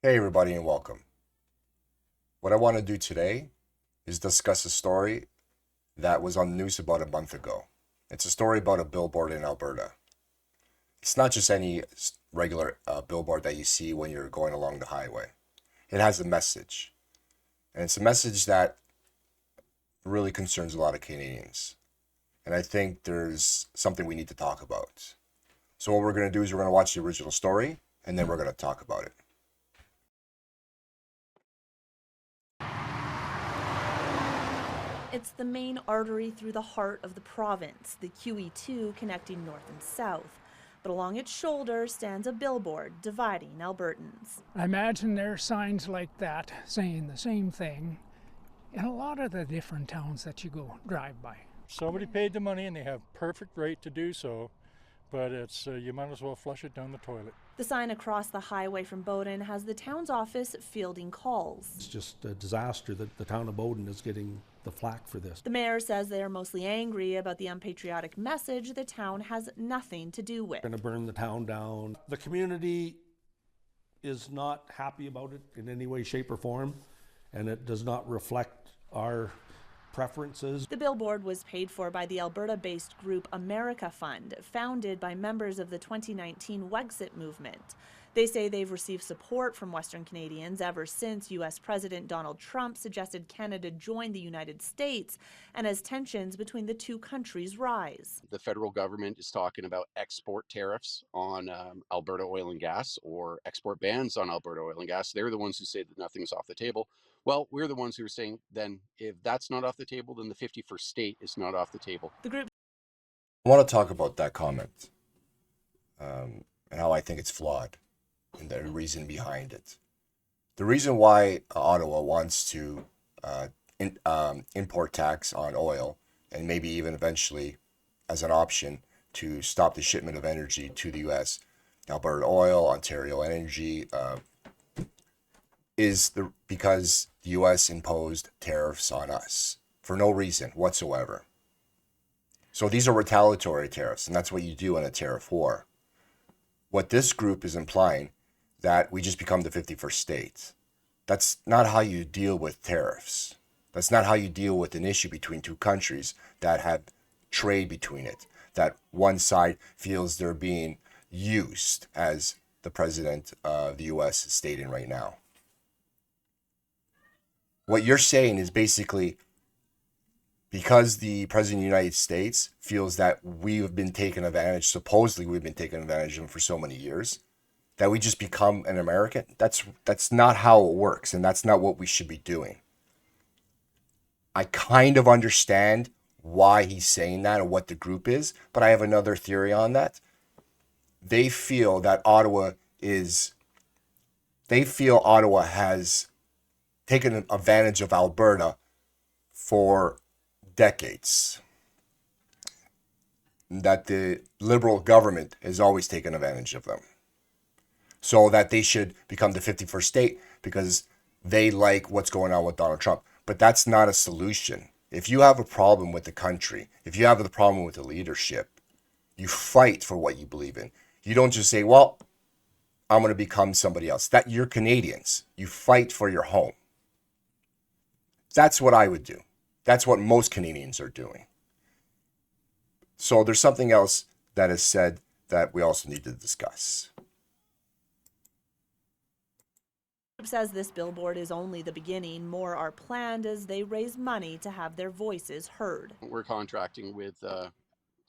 Hey everybody and welcome. What I want to do today is discuss a story that was on the news about a month ago. It's a story about a billboard in Alberta. It's not just any regular billboard that you see when you're going along the highway. It has a message. And it's a message that really concerns a lot of Canadians. And I think there's something we need to talk about. So what we're going to do is we're going to watch the original story and then we're going to talk about it. It's the main artery through the heart of the province, the QE2 connecting north and south. But along its shoulder stands a billboard dividing Albertans. I imagine there are signs like that saying the same thing in a lot of the different towns that you go drive by. Somebody paid the money and they have perfect right to do so, but it's you might as well flush it down the toilet. The sign across the highway from Bowden has the town's office fielding calls. It's just a disaster that the town of Bowden is getting the flack for this. The mayor says they are mostly angry about the unpatriotic message the town has nothing to do with. Going to burn the town down. The community is not happy about it in any way, shape, or form, and it does not reflect our preferences. The billboard was paid for by the Alberta-based group America Fund, founded by members of the 2019 Wexit movement. They say they've received support from Western Canadians ever since U.S. President Donald Trump suggested Canada join the United States and as tensions between the two countries rise. The federal government is talking about export tariffs on Alberta oil and gas, or export bans on Alberta oil and gas. They're the ones who say that nothing's off the table. Well, we're the ones who are saying then if that's not off the table, then the 51st state is not off the table. The group I want to talk about that comment and how I think it's flawed and the reason behind it. The reason why Ottawa wants to import tax on oil and maybe even eventually as an option to stop the shipment of energy to the U.S., Alberta Oil, Ontario Energy, is because the U.S. imposed tariffs on us for no reason whatsoever. So these are retaliatory tariffs, and that's what you do in a tariff war. What this group is implying, that we just become the 51st state. That's not how you deal with tariffs. That's not how you deal with an issue between two countries that have trade between it, that one side feels they're being used, as the president of the U.S. is stating right now. What you're saying is basically, because the president of the United States feels that we've been taken advantage, supposedly we've been taken advantage of him for so many years, that we just become an American. That's not how it works, and that's not what we should be doing. I kind of understand why he's saying that and what the group is, but I have another theory on that. They feel Ottawa has taken advantage of Alberta for decades. That the Liberal government has always taken advantage of them. So that they should become the 51st state because they like what's going on with Donald Trump. But that's not a solution. If you have a problem with the country, if you have a problem with the leadership, you fight for what you believe in. You don't just say, well, I'm going to become somebody else. That you're Canadians. You fight for your home. That's what I would do. That's what most Canadians are doing. So there's something else that is said that we also need to discuss. says this billboard is only the beginning. More are planned as they raise money to have their voices heard. We're contracting with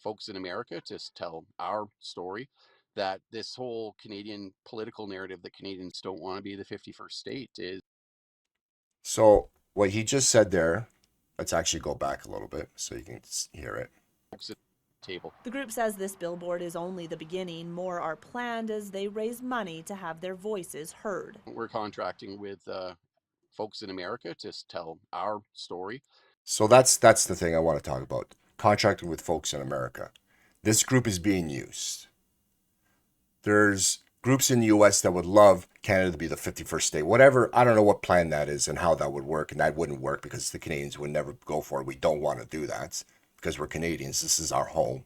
folks in America to tell our story, that this whole Canadian political narrative that Canadians don't want to be the 51st state is. So what he just said there, let's actually go back a little bit so you can hear it. Table. The group says this billboard is only the beginning. More are planned as they raise money to have their voices heard. We're contracting with folks in America to tell our story. So that's the thing I want to talk about. Contracting with folks in America. This group is being used. There's groups in the U.S. that would love Canada to be the 51st state. Whatever, I don't know what plan that is and how that would work, and that wouldn't work because the Canadians would never go for it. We don't want to do that because we're Canadians. This is our home.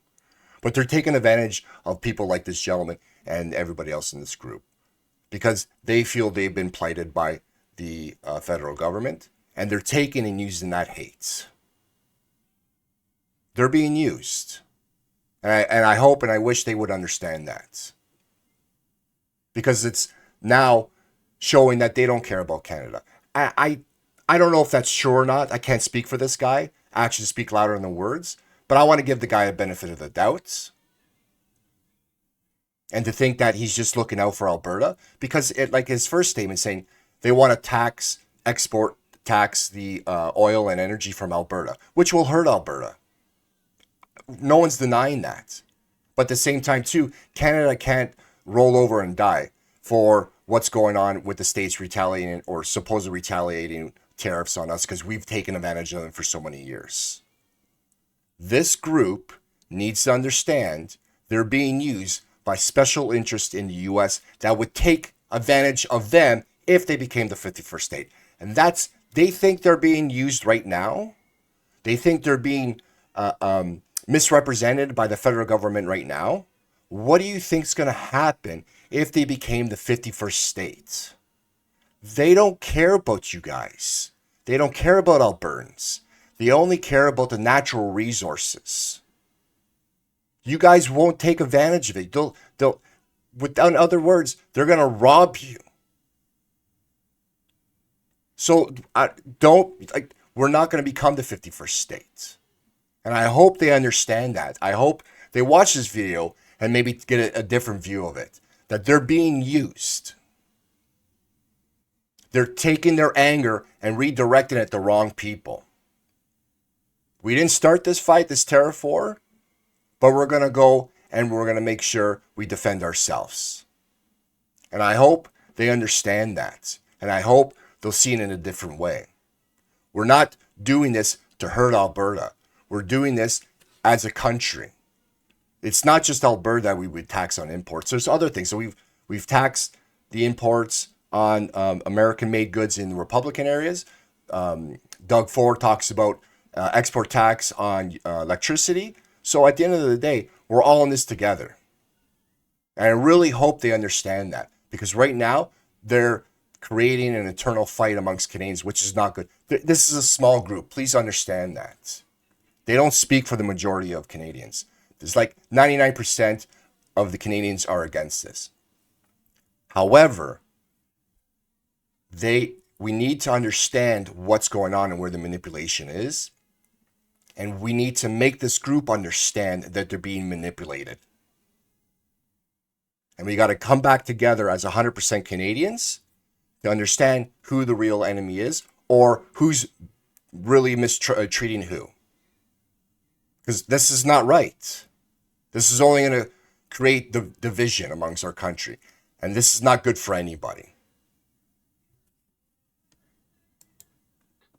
But they're taking advantage of people like this gentleman and everybody else in this group. because they feel they've been plighted by the federal government, and they're taking and using that hate. They're being used. And I hope and I wish they would understand that. Because it's now showing that they don't care about Canada. I don't know if that's true or not. I can't speak for this guy. Actions speak louder than words. But I want to give the guy a benefit of the doubt. And to think that he's just looking out for Alberta. Because it, like his first statement saying they want to tax the oil and energy from Alberta, which will hurt Alberta. No one's denying that. But at the same time, too, Canada can't roll over and die for what's going on with the states retaliating or supposedly retaliating tariffs on us because we've taken advantage of them for so many years. This group needs to understand they're being used by special interests in the U.S. that would take advantage of them if they became the 51st state. And they think they're being used right now. They think they're being misrepresented by the federal government right now. What do you think is going to happen if they became the 51st state? They don't care about you guys. They don't care about Albertans. They only care about the natural resources. You guys won't take advantage of it. In other words, they're going to rob you. So we're not going to become the 51st state. And I hope they understand that. I hope they watch this video and maybe get a different view of it. That they're being used. They're taking their anger and redirecting it at the wrong people. We didn't start this fight, this tariff war, but we're going to go and we're going to make sure we defend ourselves. And I hope they understand that. And I hope they'll see it in a different way. We're not doing this to hurt Alberta. We're doing this as a country. It's not just Alberta that we would tax on imports. There's other things. So we've taxed the imports on American-made goods in the Republican areas. Doug Ford talks about export tax on electricity. So at the end of the day, we're all in this together. And I really hope they understand that. Because right now, they're creating an internal fight amongst Canadians, which is not good. This is a small group. Please understand that. They don't speak for the majority of Canadians. There's like 99% of the Canadians are against this. However, we need to understand what's going on and where the manipulation is. And we need to make this group understand that they're being manipulated. And we got to come back together as 100% Canadians to understand who the real enemy is or who's really mistreating who. Because this is not right. This is only going to create the division amongst our country. And this is not good for anybody.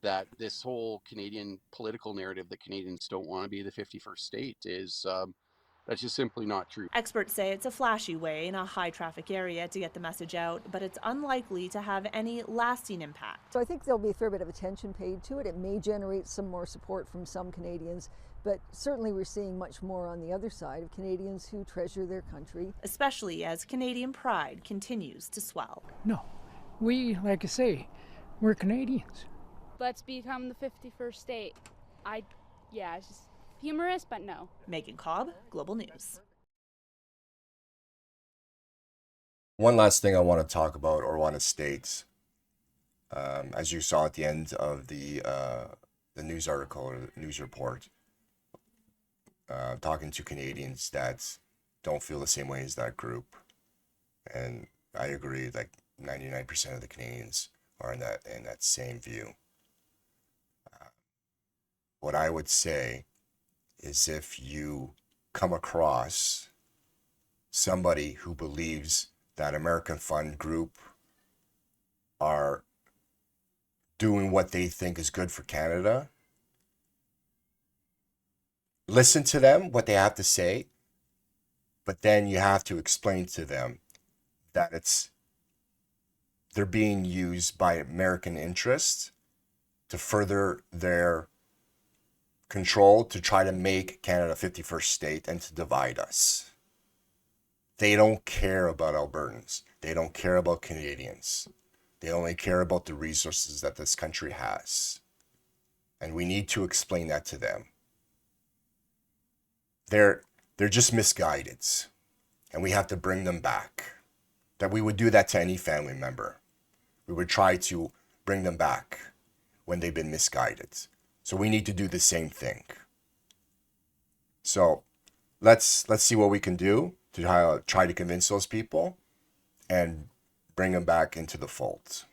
That this whole Canadian political narrative that Canadians don't want to be the 51st state is that's just simply not true. Experts say it's a flashy way in a high traffic area to get the message out, but it's unlikely to have any lasting impact. So I think there'll be a fair bit of attention paid to it. It may generate some more support from some Canadians, but certainly we're seeing much more on the other side of Canadians who treasure their country. Especially as Canadian pride continues to swell. No, we, like I say, we're Canadians. Let's become the 51st state. It's just humorous, but no. Megan Cobb, Global News. One last thing I want to talk about or want to state, as you saw at the end of the news article or the news report, talking to Canadians that don't feel the same way as that group. And I agree, like 99% of the Canadians are in that same view. What I would say is if you come across somebody who believes that American Fund Group are doing what they think is good for Canada, listen to them, what they have to say, but then you have to explain to them that they're being used by American interests to further their control to try to make Canada 51st state and to divide us. They don't care about Albertans. They don't care about Canadians. They only care about the resources that this country has. And we need to explain that to them. They're just misguided. And we have to bring them back. That we would do that to any family member. We would try to bring them back when they've been misguided. So we need to do the same thing. So let's see what we can do to try to convince those people and bring them back into the fold.